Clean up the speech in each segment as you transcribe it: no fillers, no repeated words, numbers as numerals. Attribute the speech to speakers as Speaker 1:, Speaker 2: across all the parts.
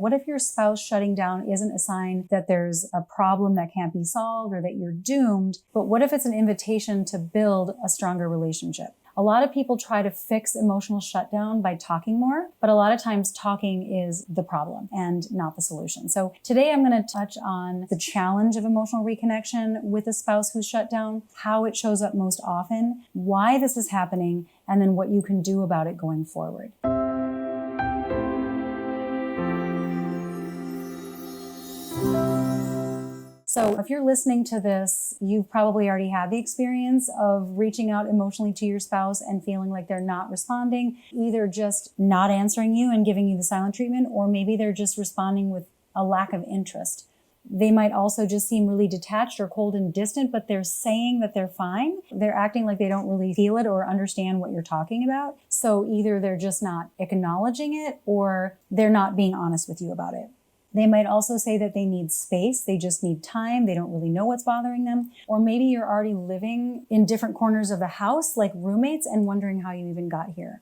Speaker 1: What if your spouse shutting down isn't a sign that there's a problem that can't be solved or that you're doomed, but what if it's an invitation to build a stronger relationship? A lot of people try to fix emotional shutdown by talking more, but a lot of times talking is the problem and not the solution. So today I'm going to touch on the challenge of emotional reconnection with a spouse who's shut down, how it shows up most often, why this is happening, and then what you can do about it going forward. So if you're listening to this, you've probably already had the experience of reaching out emotionally to your spouse and feeling like they're not responding, either just not answering you and giving you the silent treatment, or maybe they're just responding with a lack of interest. They might also just seem really detached or cold and distant, but they're saying that they're fine. They're acting like they don't really feel it or understand what you're talking about. So either they're just not acknowledging it or they're not being honest with you about it. They might also say that they need space, they just need time, they don't really know what's bothering them. Or maybe you're already living in different corners of the house like roommates and wondering how you even got here.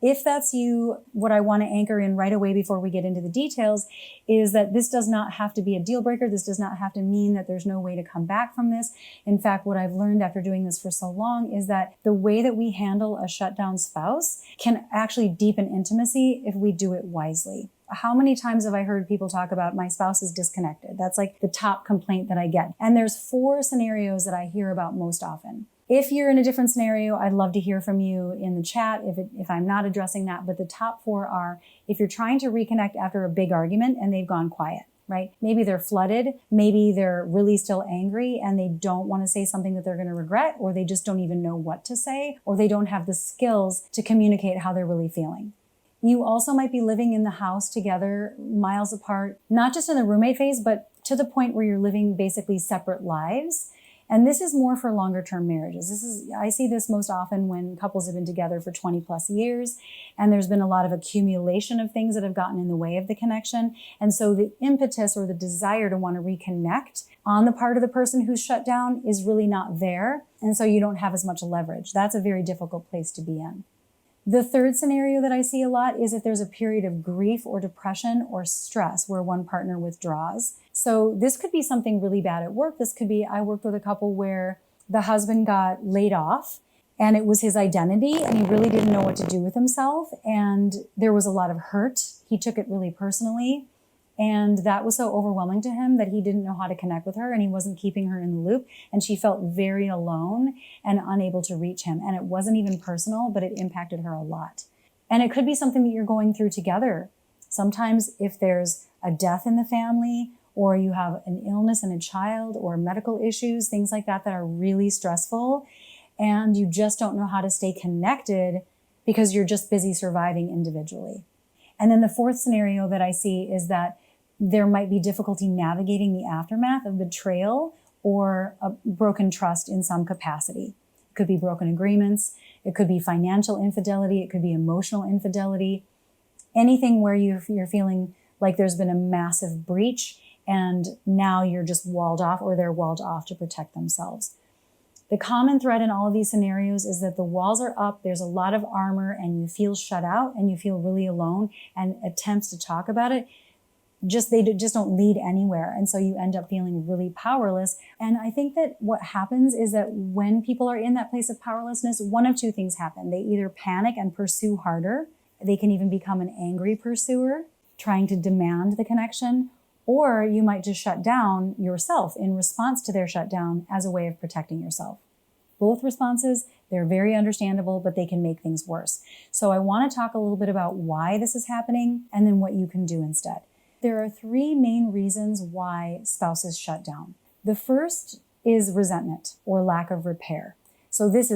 Speaker 1: If that's you, what I want to anchor in right away before we get into the details is that this does not have to be a deal breaker. This does not have to mean that there's no way to come back from this. In fact, what I've learned after doing this for so long is that the way that we handle a shutdown spouse can actually deepen intimacy if we do it wisely. How many times have I heard people talk about my spouse is disconnected? That's like the top complaint that I get. And there's 4 scenarios that I hear about most often. If you're in a different scenario, I'd love to hear from you in the chat if I'm not addressing that. But the top 4 are if you're trying to reconnect after a big argument and they've gone quiet, right? Maybe they're flooded. Maybe they're really still angry and they don't want to say something that they're going to regret, or they just don't even know what to say, or they don't have the skills to communicate how they're really feeling. You also might be living in the house together, miles apart, not just in the roommate phase, but to the point where you're living basically separate lives. And this is more for longer term marriages. I see this most often when couples have been together for 20 plus years, and there's been a lot of accumulation of things that have gotten in the way of the connection. And so the impetus or the desire to want to reconnect on the part of the person who's shut down is really not there. And so you don't have as much leverage. That's a very difficult place to be in. The third scenario that I see a lot is if there's a period of grief or depression or stress where one partner withdraws. So this could be something really bad at work. This could be, I worked with a couple where the husband got laid off and it was his identity and he really didn't know what to do with himself. And there was a lot of hurt. He took it really personally. And that was so overwhelming to him that he didn't know how to connect with her and he wasn't keeping her in the loop. And she felt very alone and unable to reach him. And it wasn't even personal, but it impacted her a lot. And it could be something that you're going through together. Sometimes if there's a death in the family or you have an illness in a child or medical issues, things like that are really stressful and you just don't know how to stay connected because you're just busy surviving individually. And then the fourth scenario that I see is that there might be difficulty navigating the aftermath of betrayal or a broken trust in some capacity. It could be broken agreements. It could be financial infidelity. It could be emotional infidelity. Anything where you're feeling like there's been a massive breach and now you're just walled off or they're walled off to protect themselves. The common thread in all of these scenarios is that the walls are up, there's a lot of armor, and you feel shut out and you feel really alone, and attempts to talk about it, they just don't lead anywhere. And so you end up feeling really powerless. And I think that what happens is that when people are in that place of powerlessness, one of 2 things happen. They either panic and pursue harder. They can even become an angry pursuer, trying to demand the connection. Or you might just shut down yourself in response to their shutdown as a way of protecting yourself. Both responses, they're very understandable, but they can make things worse. So I want to talk a little bit about why this is happening and then what you can do instead. There are 3 main reasons why spouses shut down. The first is resentment or lack of repair. So this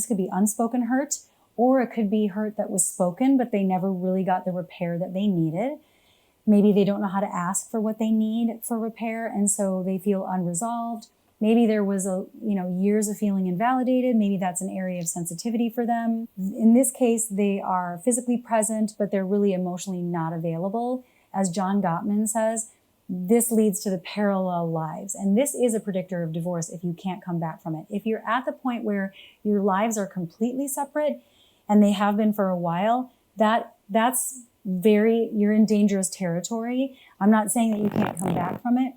Speaker 1: could be unspoken hurt, or it could be hurt that was spoken, but they never really got the repair that they needed. Maybe they don't know how to ask for what they need for repair, and so they feel unresolved. Maybe there was years of feeling invalidated. Maybe that's an area of sensitivity for them. In this case, they are physically present, but they're really emotionally not available. As John Gottman says, this leads to the parallel lives. And this is a predictor of divorce if you can't come back from it. If you're at the point where your lives are completely separate, and they have been for a while, that's you're in dangerous territory. I'm not saying that you can't come back from it,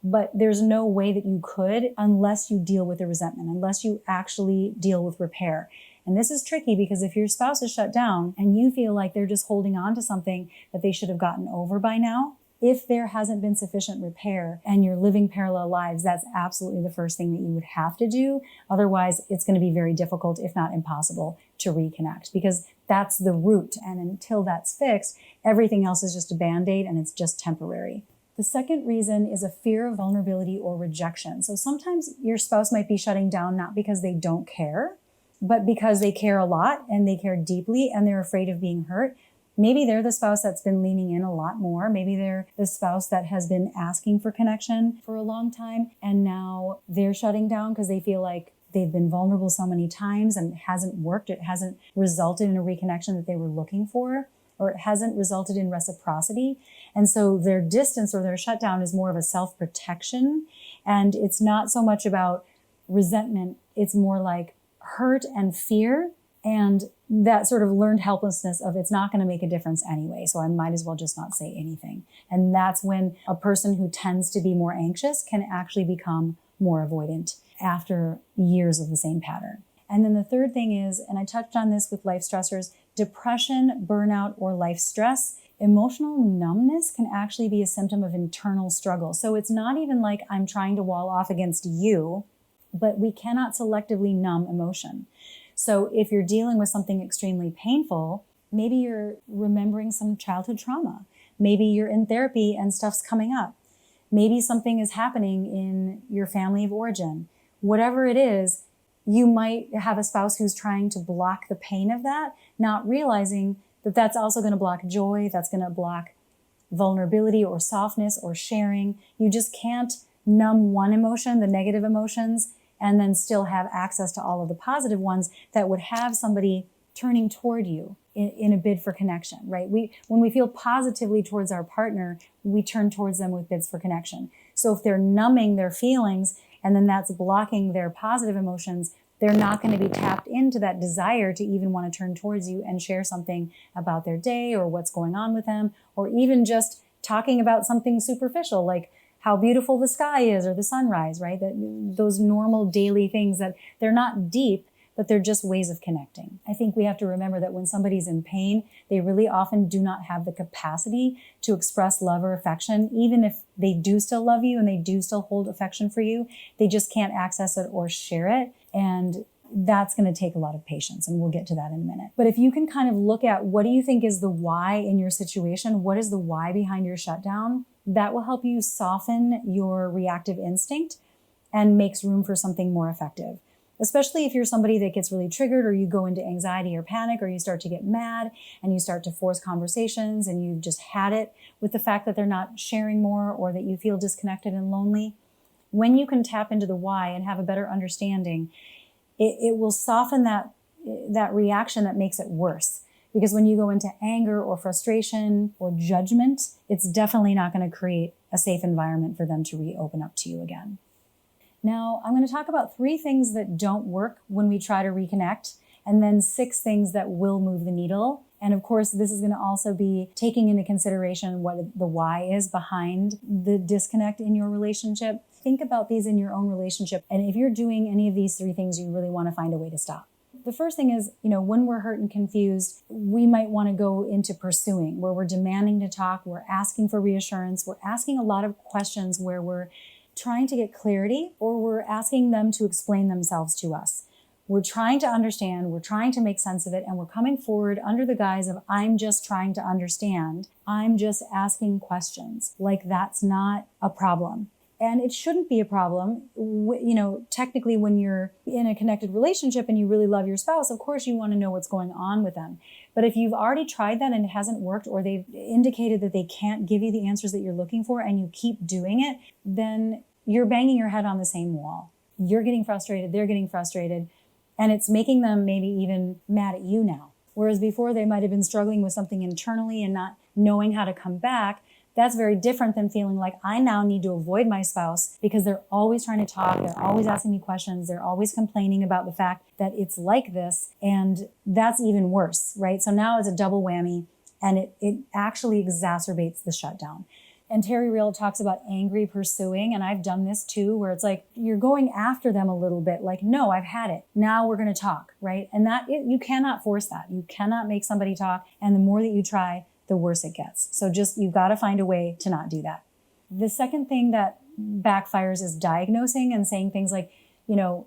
Speaker 1: but there's no way that you could unless you deal with the resentment, unless you actually deal with repair. And this is tricky because if your spouse is shut down and you feel like they're just holding on to something that they should have gotten over by now, if there hasn't been sufficient repair and you're living parallel lives, that's absolutely the first thing that you would have to do. Otherwise, it's going to be very difficult, if not impossible, to reconnect, because that's the root. And until that's fixed, everything else is just a Band-Aid and it's just temporary. The second reason is a fear of vulnerability or rejection. So sometimes your spouse might be shutting down not because they don't care, but because they care a lot and they care deeply and they're afraid of being hurt. Maybe they're the spouse that's been leaning in a lot more. Maybe they're the spouse that has been asking for connection for a long time, and now they're shutting down because they feel like they've been vulnerable so many times and it hasn't worked. It hasn't resulted in a reconnection that they were looking for, or it hasn't resulted in reciprocity. And so their distance or their shutdown is more of a self-protection. And it's not so much about resentment. It's more like hurt and fear and that sort of learned helplessness of it's not going to make a difference anyway, so I might as well just not say anything. And that's when a person who tends to be more anxious can actually become more avoidant after years of the same pattern. And then the third thing is, and I touched on this with life stressors, depression, burnout, or life stress. Emotional numbness can actually be a symptom of internal struggle. So it's not even like I'm trying to wall off against you, but we cannot selectively numb emotion. So if you're dealing with something extremely painful, maybe you're remembering some childhood trauma. Maybe you're in therapy and stuff's coming up. Maybe something is happening in your family of origin. Whatever it is, you might have a spouse who's trying to block the pain of that, not realizing that that's also going to block joy, that's going to block vulnerability or softness or sharing. You just can't numb one emotion, the negative emotions, and then still have access to all of the positive ones that would have somebody turning toward you in a bid for connection, right? When we feel positively towards our partner, we turn towards them with bids for connection. So if they're numbing their feelings and then that's blocking their positive emotions, they're not going to be tapped into that desire to even want to turn towards you and share something about their day or what's going on with them, or even just talking about something superficial like how beautiful the sky is or the sunrise, right? Those normal daily things that they're not deep, but they're just ways of connecting. I think we have to remember that when somebody's in pain, they really often do not have the capacity to express love or affection. Even if they do still love you and they do still hold affection for you, they just can't access it or share it. And that's going to take a lot of patience, and we'll get to that in a minute. But if you can kind of look at what do you think is the why in your situation, what is the why behind your shutdown, that will help you soften your reactive instinct and makes room for something more effective. Especially if you're somebody that gets really triggered, or you go into anxiety or panic, or you start to get mad and you start to force conversations and you've just had it with the fact that they're not sharing more or that you feel disconnected and lonely. When you can tap into the why and have a better understanding, it will soften that reaction that makes it worse. Because when you go into anger or frustration or judgment, it's definitely not going to create a safe environment for them to reopen up to you again. Now, I'm going to talk about 3 things that don't work when we try to reconnect, and then 6 things that will move the needle. And of course, this is going to also be taking into consideration what the why is behind the disconnect in your relationship. Think about these in your own relationship. And if you're doing any of these 3 things, you really want to find a way to stop. The first thing is, when we're hurt and confused, we might want to go into pursuing, where we're demanding to talk, we're asking for reassurance, we're asking a lot of questions where we're trying to get clarity, or we're asking them to explain themselves to us. We're trying to understand, we're trying to make sense of it, and we're coming forward under the guise of, I'm just trying to understand, I'm just asking questions. Like that's not a problem. And it shouldn't be a problem. Technically, when you're in a connected relationship and you really love your spouse, of course you want to know what's going on with them. But if you've already tried that and it hasn't worked, or they've indicated that they can't give you the answers that you're looking for and you keep doing it, then you're banging your head on the same wall. You're getting frustrated, they're getting frustrated, and it's making them maybe even mad at you now. Whereas before they might have been struggling with something internally and not knowing how to come back. That's very different than feeling like I now need to avoid my spouse because they're always trying to talk, they're always asking me questions, they're always complaining about the fact that it's like this, and that's even worse, right? So now it's a double whammy. And it actually exacerbates the shutdown. And Terry Real talks about angry pursuing. And I've done this too, where it's like, you're going after them a little bit. Like, no, I've had it. Now we're going to talk, right? And you cannot force that. You cannot make somebody talk. And the more that you try, the worse it gets. So you've got to find a way to not do that. The second thing that backfires is diagnosing and saying things like,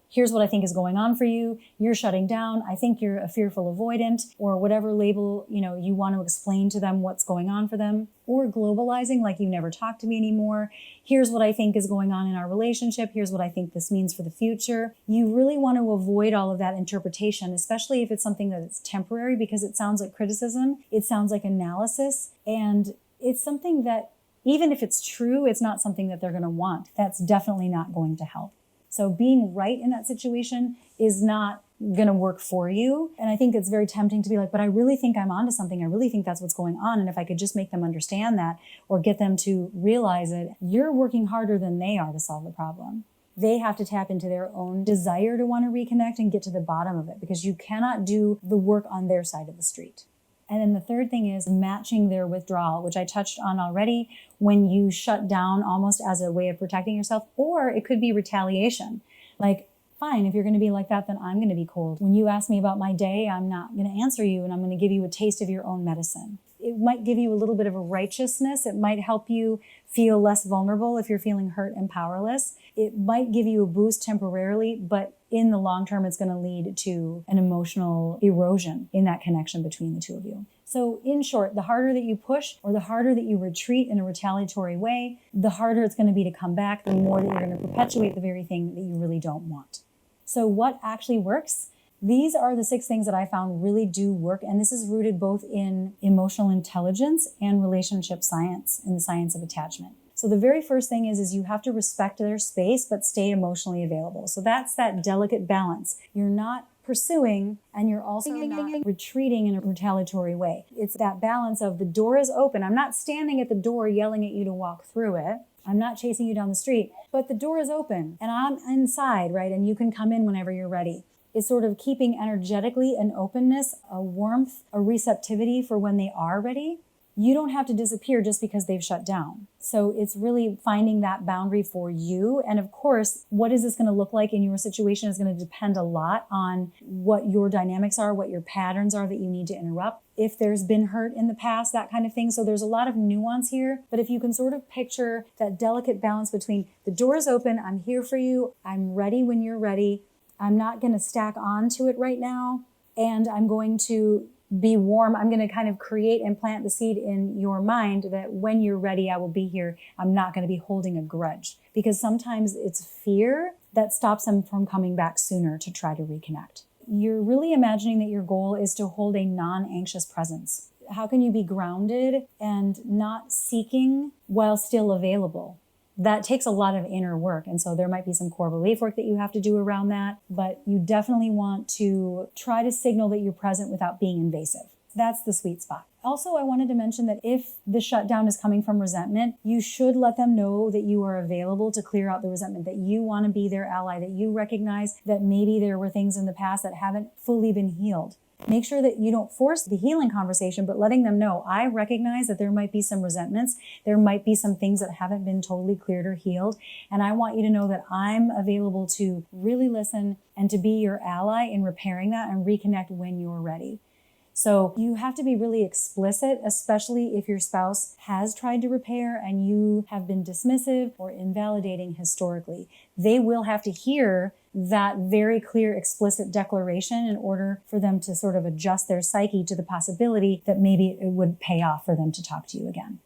Speaker 1: here's what I think is going on for you. You're shutting down. I think you're a fearful avoidant, or whatever label, you want to explain to them what's going on for them. Or globalizing, like, you never talk to me anymore. Here's what I think is going on in our relationship. Here's what I think this means for the future. You really want to avoid all of that interpretation, especially if it's something that is temporary, because it sounds like criticism. It sounds like analysis. And it's something that, even if it's true, it's not something that they're going to want. That's definitely not going to help. So being right in that situation is not going to work for you. And I think it's very tempting to be like, but I really think I'm onto something. I really think that's what's going on. And if I could just make them understand that, or get them to realize it, you're working harder than they are to solve the problem. They have to tap into their own desire to want to reconnect and get to the bottom of it, because you cannot do the work on their side of the street. And then the third thing is matching their withdrawal, which I touched on already, when you shut down almost as a way of protecting yourself, or it could be retaliation. Like, fine, if you're going to be like that, then I'm going to be cold. When you ask me about my day, I'm not going to answer you, and I'm going to give you a taste of your own medicine. It might give you a little bit of a righteousness. It might help you feel less vulnerable if you're feeling hurt and powerless. It might give you a boost temporarily, but in the long term, it's going to lead to an emotional erosion in that connection between the two of you. So in short, the harder that you push, or the harder that you retreat in a retaliatory way, the harder it's going to be to come back, the more that you're going to perpetuate the very thing that you really don't want. So what actually works? These are the 6 things that I found really do work. And this is rooted both in emotional intelligence and relationship science, in the science of attachment. So the very first thing is you have to respect their space, but stay emotionally available. So that's that delicate balance. You're not pursuing, and you're also not retreating in a retaliatory way. It's that balance of, the door is open. I'm not standing at the door yelling at you to walk through it. I'm not chasing you down the street, but the door is open and I'm inside, right? And you can come in whenever you're ready. It's sort of keeping energetically an openness, a warmth, a receptivity for when they are ready. You don't have to disappear just because they've shut down. So it's really finding that boundary for you. And of course, what is this going to look like in your situation is going to depend a lot on what your dynamics are, what your patterns are that you need to interrupt. If there's been hurt in the past, that kind of thing. So there's a lot of nuance here. But if you can sort of picture that delicate balance between, the door is open, I'm here for you, I'm ready when you're ready, I'm not going to stack on to it right now, and I'm going to be warm. I'm going to kind of create and plant the seed in your mind that when you're ready, I will be here. I'm not going to be holding a grudge, because sometimes it's fear that stops them from coming back sooner to try to reconnect. You're really imagining that your goal is to hold a non-anxious presence. How can you be grounded and not seeking while still available? That takes a lot of inner work. And so there might be some core belief work that you have to do around that, but you definitely want to try to signal that you're present without being invasive. That's the sweet spot. Also, I wanted to mention that if the shutdown is coming from resentment, you should let them know that you are available to clear out the resentment, that you want to be their ally, that you recognize that maybe there were things in the past that haven't fully been healed. Make sure that you don't force the healing conversation, but letting them know, I recognize that there might be some resentments. There might be some things that haven't been totally cleared or healed. And I want you to know that I'm available to really listen and to be your ally in repairing that and reconnect when you're ready. So you have to be really explicit, especially if your spouse has tried to repair and you have been dismissive or invalidating historically. They will have to hear that very clear, explicit declaration in order for them to sort of adjust their psyche to the possibility that maybe it would pay off for them to talk to you again.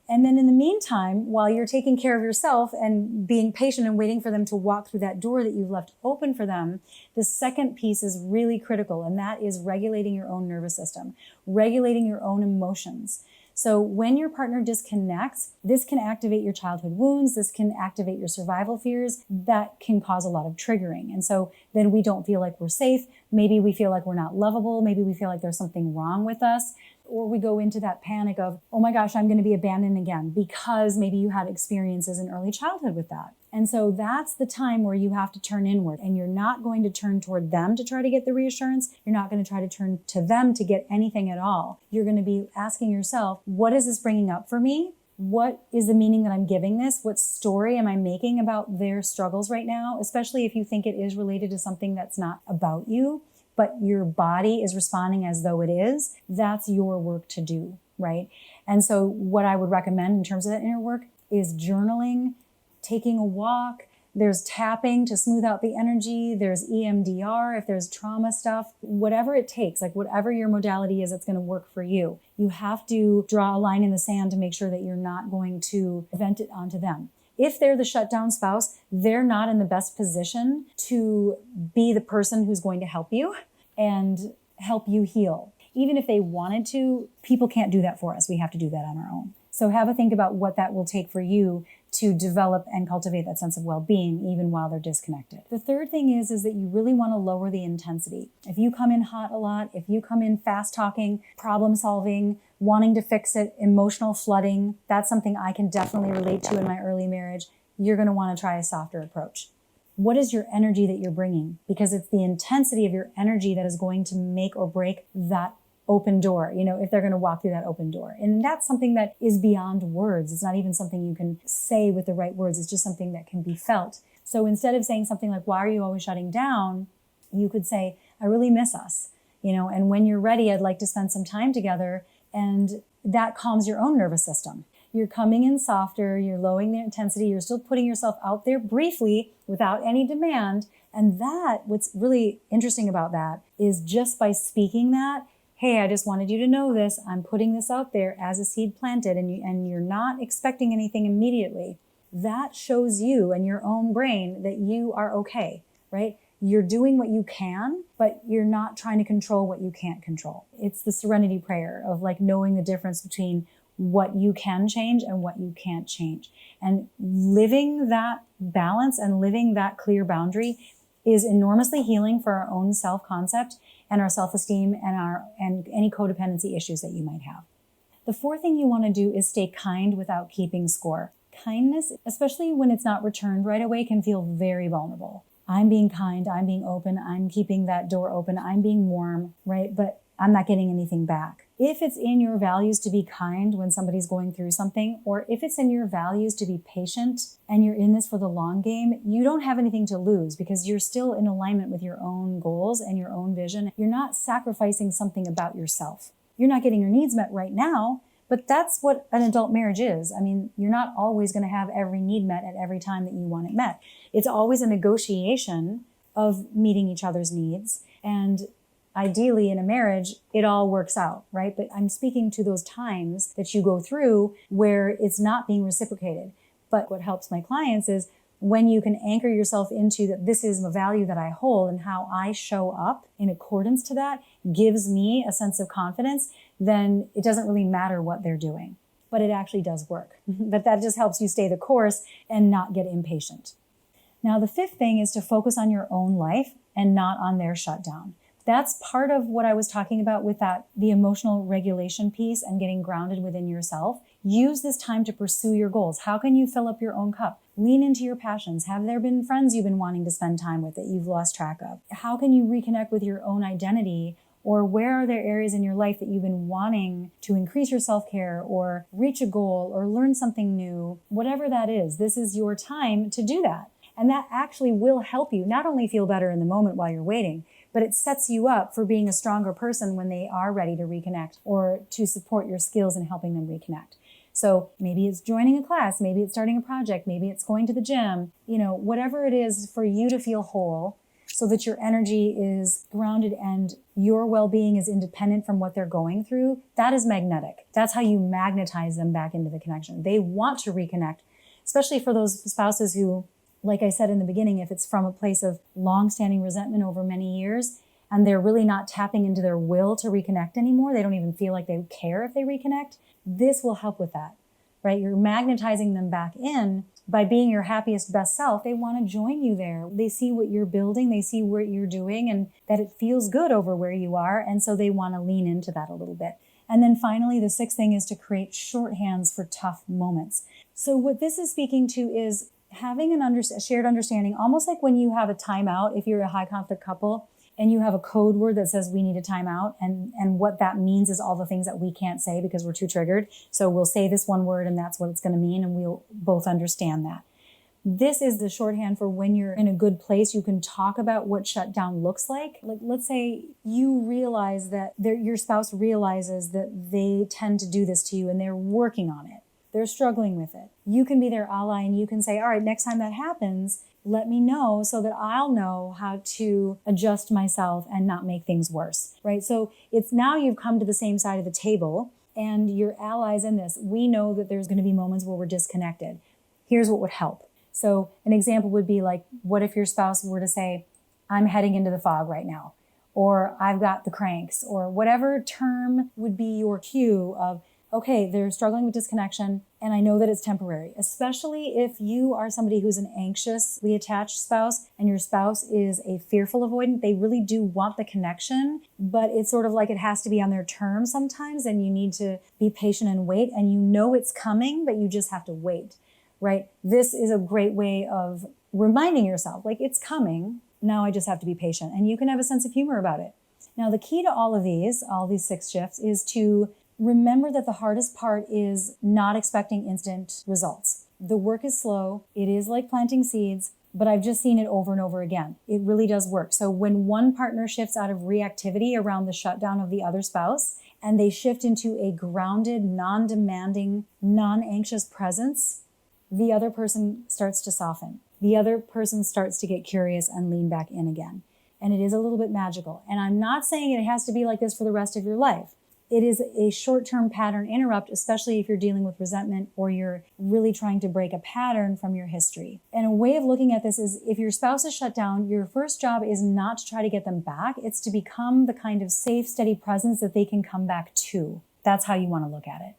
Speaker 1: And then in the meantime, while you're taking care of yourself and being patient and waiting for them to walk through that door that you've left open for them, the second piece is really critical, and that is regulating your own nervous system, regulating your own emotions. So when your partner disconnects, this can activate your childhood wounds, this can activate your survival fears, that can cause a lot of triggering. And so then we don't feel like we're safe. Maybe we feel like we're not lovable. Maybe we feel like there's something wrong with us. Or we go into that panic of, oh my gosh, I'm going to be abandoned again, because maybe you had experiences in early childhood with that. And so that's the time where you have to turn inward, and you're not going to turn toward them to try to get the reassurance. You're not going to try to turn to them to get anything at all. You're going to be asking yourself, what is this bringing up for me? What is the meaning that I'm giving this? What story am I making about their struggles right now? Especially if you think it is related to something that's not about you, but your body is responding as though it is. That's your work to do, right? And so what I would recommend in terms of that inner work is journaling, taking a walk. There's tapping to smooth out the energy. There's EMDR if there's trauma stuff, whatever it takes, like whatever your modality is, it's going to work for you. You have to draw a line in the sand to make sure that you're not going to vent it onto them. If they're the shutdown spouse, they're not in the best position to be the person who's going to help you and help you heal. Even if they wanted to, people can't do that for us. We have to do that on our own. So have a think about what that will take for you to develop and cultivate that sense of well-being even while they're disconnected. The third thing is that you really want to lower the intensity. If you come in hot a lot, if you come in fast talking, problem solving, wanting to fix it, emotional flooding, that's something I can definitely relate to in my early marriage. You're going to want to try a softer approach. What is your energy that you're bringing? Because it's the intensity of your energy that is going to make or break that open door, if they're going to walk through that open door. And that's something that is beyond words. It's not even something you can say with the right words. It's just something that can be felt. So instead of saying something like, why are you always shutting down? You could say, I really miss us, and when you're ready, I'd like to spend some time together. And that calms your own nervous system. You're coming in softer, you're lowering the intensity, you're still putting yourself out there briefly without any demand. And what's really interesting about that is just by speaking that, hey, I just wanted you to know this. I'm putting this out there as a seed planted, and you're not expecting anything immediately. That shows you and your own brain that you are okay, right? You're doing what you can, but you're not trying to control what you can't control. It's the serenity prayer of knowing the difference between what you can change and what you can't change. And living that balance and living that clear boundary is enormously healing for our own self-concept and our self-esteem and any codependency issues that you might have. The fourth thing you want to do is stay kind without keeping score. Kindness, especially when it's not returned right away, can feel very vulnerable. I'm being kind, I'm being open, I'm keeping that door open, I'm being warm, right? But I'm not getting anything back. If it's in your values to be kind when somebody's going through something, or if it's in your values to be patient and you're in this for the long game, you don't have anything to lose because you're still in alignment with your own goals and your own vision. You're not sacrificing something about yourself. You're not getting your needs met right now, but that's what an adult marriage is. I mean, you're not always going to have every need met at every time that you want it met. It's always a negotiation of meeting each other's needs, and ideally in a marriage, it all works out, right? But I'm speaking to those times that you go through where it's not being reciprocated. But what helps my clients is when you can anchor yourself into that this is a value that I hold and how I show up in accordance to that gives me a sense of confidence, then it doesn't really matter what they're doing. But it actually does work. But that just helps you stay the course and not get impatient. Now, the fifth thing is to focus on your own life and not on their shutdown. That's part of what I was talking about with the emotional regulation piece and getting grounded within yourself. Use this time to pursue your goals. How can you fill up your own cup? Lean into your passions. Have there been friends you've been wanting to spend time with that you've lost track of? How can you reconnect with your own identity? Or where are there areas in your life that you've been wanting to increase your self-care or reach a goal or learn something new? Whatever that is, this is your time to do that. And that actually will help you not only feel better in the moment while you're waiting, but it sets you up for being a stronger person when they are ready to reconnect or to support your skills in helping them reconnect. So maybe it's joining a class, maybe it's starting a project, maybe it's going to the gym, whatever it is for you to feel whole so that your energy is grounded and your well-being is independent from what they're going through. That is magnetic. That's how you magnetize them back into the connection. They want to reconnect, especially for those spouses who, like I said in the beginning, if it's from a place of long-standing resentment over many years and they're really not tapping into their will to reconnect anymore, they don't even feel like they care if they reconnect, this will help with that, right? You're magnetizing them back in by being your happiest, best self. They want to join you there. They see what you're building, they see what you're doing, and that it feels good over where you are, and so they want to lean into that a little bit. And then finally, the sixth thing is to create shorthands for tough moments. So what this is speaking to is having a shared understanding, almost like when you have a timeout, if you're a high conflict couple and you have a code word that says we need a timeout, and what that means is all the things that we can't say because we're too triggered. So we'll say this one word and that's what it's going to mean, and we'll both understand that. This is the shorthand for when you're in a good place, you can talk about what shutdown looks like. Like, let's say you realize that your spouse realizes that they tend to do this to you and they're working on it. They're struggling with it. You can be their ally and you can say, all right, next time that happens, let me know so that I'll know how to adjust myself and not make things worse, right? So it's now you've come to the same side of the table and you're allies in this. We know that there's going to be moments where we're disconnected. Here's what would help. So an example would be like, what if your spouse were to say, I'm heading into the fog right now, or I've got the cranks, or whatever term would be your cue of, okay, they're struggling with disconnection, and I know that it's temporary, especially if you are somebody who's an anxiously attached spouse and your spouse is a fearful avoidant. They really do want the connection, but it's sort of like it has to be on their terms sometimes, and you need to be patient and wait, and you know it's coming, but you just have to wait. Right? This is a great way of reminding yourself, like, it's coming. Now I just have to be patient. And you can have a sense of humor about it. Now, the key to all these 6 shifts, is to remember that the hardest part is not expecting instant results. The work is slow. It is like planting seeds, but I've just seen it over and over again. It really does work. So when one partner shifts out of reactivity around the shutdown of the other spouse, and they shift into a grounded, non-demanding, non-anxious presence, the other person starts to soften. The other person starts to get curious and lean back in again. And it is a little bit magical. And I'm not saying it has to be like this for the rest of your life. It is a short-term pattern interrupt, especially if you're dealing with resentment or you're really trying to break a pattern from your history. And a way of looking at this is, if your spouse is shut down, your first job is not to try to get them back. It's to become the kind of safe, steady presence that they can come back to. That's how you want to look at it.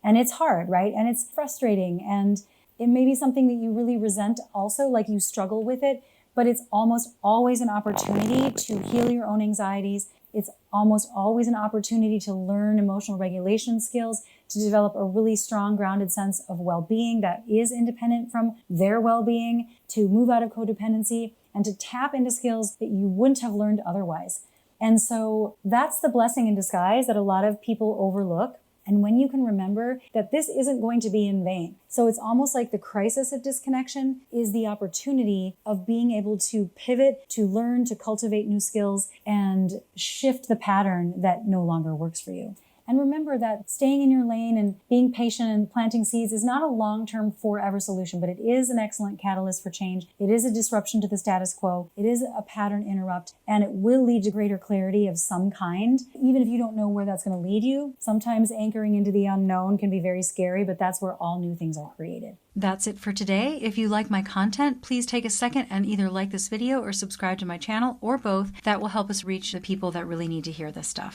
Speaker 1: And it's hard, right? And it's frustrating, and it may be something that you really resent also, like you struggle with it, but it's almost always an opportunity to heal your own anxieties. It's almost always an opportunity to learn emotional regulation skills, to develop a really strong, grounded sense of well-being that is independent from their well-being, to move out of codependency, and to tap into skills that you wouldn't have learned otherwise. And so that's the blessing in disguise that a lot of people overlook. And when you can remember that this isn't going to be in vain. So it's almost like the crisis of disconnection is the opportunity of being able to pivot, to learn, to cultivate new skills, and shift the pattern that no longer works for you. And remember that staying in your lane and being patient and planting seeds is not a long-term forever solution, but it is an excellent catalyst for change. It is a disruption to the status quo. It is a pattern interrupt, and it will lead to greater clarity of some kind, even if you don't know where that's going to lead you. Sometimes anchoring into the unknown can be very scary, but that's where all new things are created. That's it for today. If you like my content, please take a second and either like this video or subscribe to my channel, or both. That will help us reach the people that really need to hear this stuff.